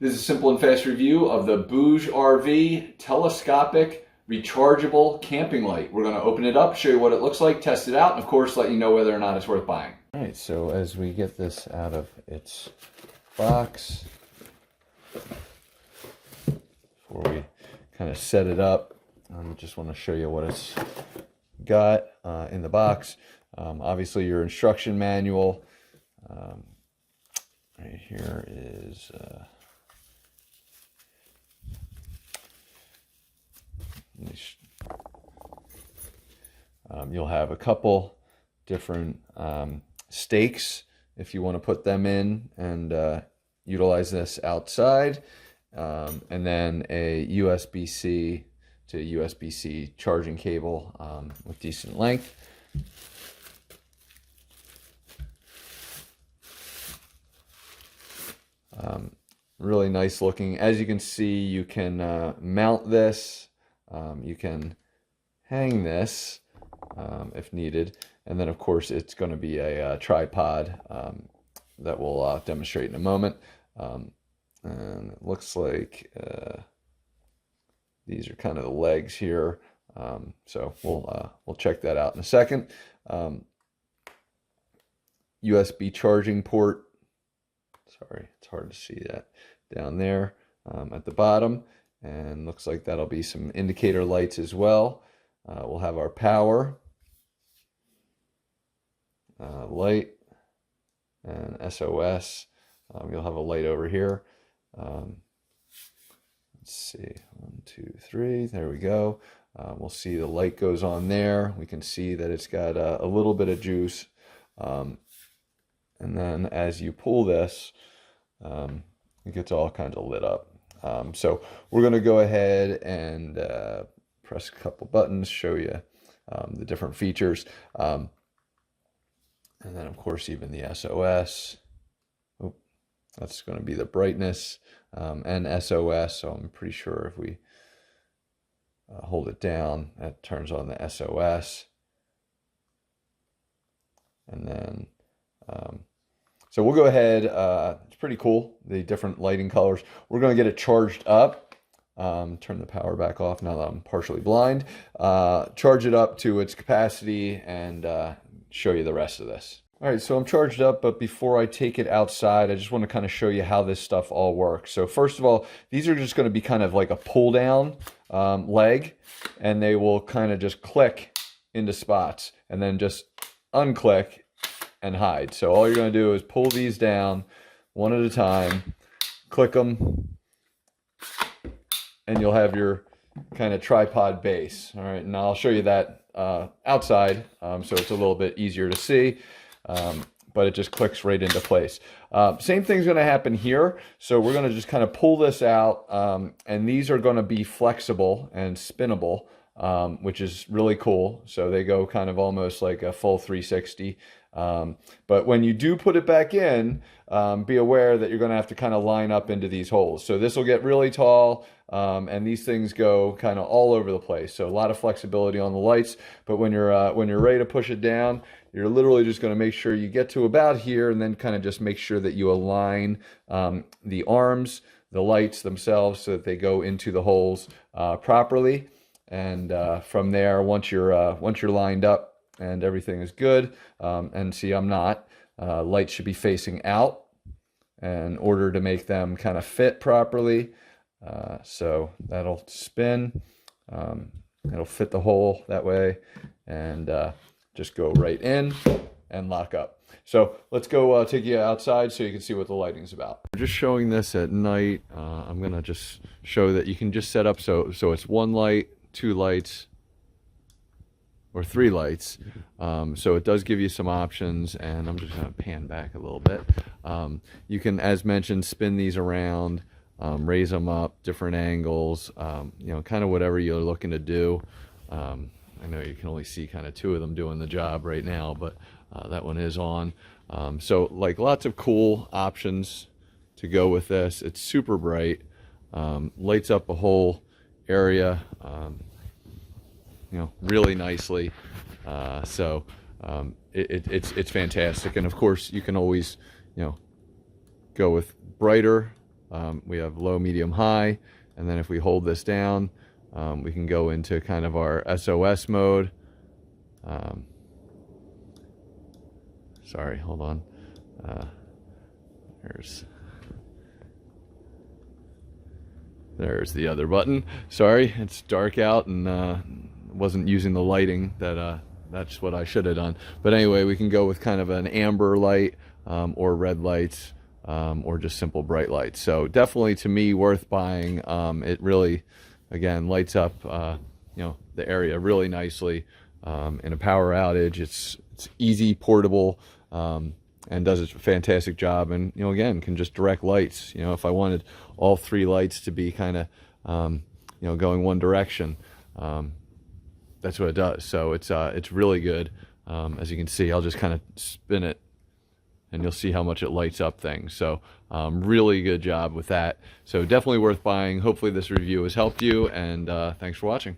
This is a simple and fast review of the BougeRV Telescopic Rechargeable Camping Light. We're going to open it up, show you what it looks like, test it out, and of course let you know whether or not it's worth buying. All right, so as we get this out of its box, before we kind of set it up, I just want to show you what it's got in the box. Obviously your instruction manual. Right here is you'll have a couple different stakes if you want to put them in and utilize this outside, and then a USB-C to USB-C charging cable with decent length. Really nice looking. As you can see, you can mount this, you can hang this if needed, and then of course it's going to be a tripod that we'll demonstrate in a moment. And it looks like these are kind of the legs here, so we'll check that out in a second. USB charging port. Sorry, it's hard to see that down there at the bottom, and looks like that'll be some indicator lights as well. We'll have our power light and SOS. You'll have a light over here. Let's see, 1, 2, 3, there we go. We'll see the light goes on there. We can see that it's got a little bit of juice, and then as you pull this, it gets all kinds of lit up. So we're going to go ahead and press a couple buttons, show you the different features, and then of course even the SOS. Oh, that's going to be the brightness and SOS. So I'm pretty sure if we hold it down, that turns on the SOS, and then so we'll go ahead. It's pretty cool, the different lighting colors. We're going to get it charged up. Turn the power back off now that I'm partially blind. Charge it up to its capacity and show you the rest of this. All right, so I'm charged up, but before I take it outside, I just want to kind of show you how this stuff all works. So first of all, these are just going to be kind of like a pull down leg, and they will kind of just click into spots and then just unclick and hide. So all you're going to do is pull these down one at a time, click them, and you'll have your kind of tripod base. All right, and I'll show you that outside, so it's a little bit easier to see, but it just clicks right into place. Same thing's going to happen here. So we're going to just kind of pull this out, and these are going to be flexible and spinnable, which is really cool. So they go kind of almost like a full 360. But when you do put it back in, be aware that you're going to have to kind of line up into these holes. So this will get really tall, and these things go kind of all over the place. So a lot of flexibility on the lights, but when you're ready to push it down, you're literally just going to make sure you get to about here, and then kind of just make sure that you align the arms, the lights themselves, so that they go into the holes properly. And from there, once you're lined up and everything is good, and see, I'm not, lights should be facing out in order to make them kind of fit properly. So that'll spin, it'll fit the hole that way, and just go right in and lock up. So let's go take you outside so you can see what the lighting's about. We're just showing this at night. I'm gonna just show that you can just set up so it's 1 light, 2 lights, or 3 lights. So it does give you some options, and I'm just going to pan back a little bit. You can, as mentioned, spin these around, raise them up, different angles, you know, kind of whatever you're looking to do. I know you can only see kind of 2 of them doing the job right now, but that one is on. So like lots of cool options to go with this. It's super bright, lights up a whole area, you know, really nicely. So it's fantastic. And of course you can always, you know, go with brighter We have low, medium, high, and then if we hold this down, we can go into kind of our SOS mode. Sorry, hold on. There's the other button. Sorry, it's dark out and wasn't using the lighting that's what I should have done. But anyway, we can go with kind of an amber light or red lights or just simple bright lights. So definitely, to me, worth buying. It really, again, lights up the area really nicely in a power outage. It's easy, portable, and does a fantastic job. And again, can just direct lights. If I wanted all 3 lights to be kind of going one direction, that's what it does. So it's really good. As you can see, I'll just kind of spin it and you'll see how much it lights up things. So really good job with that. So definitely worth buying. Hopefully this review has helped you, and thanks for watching.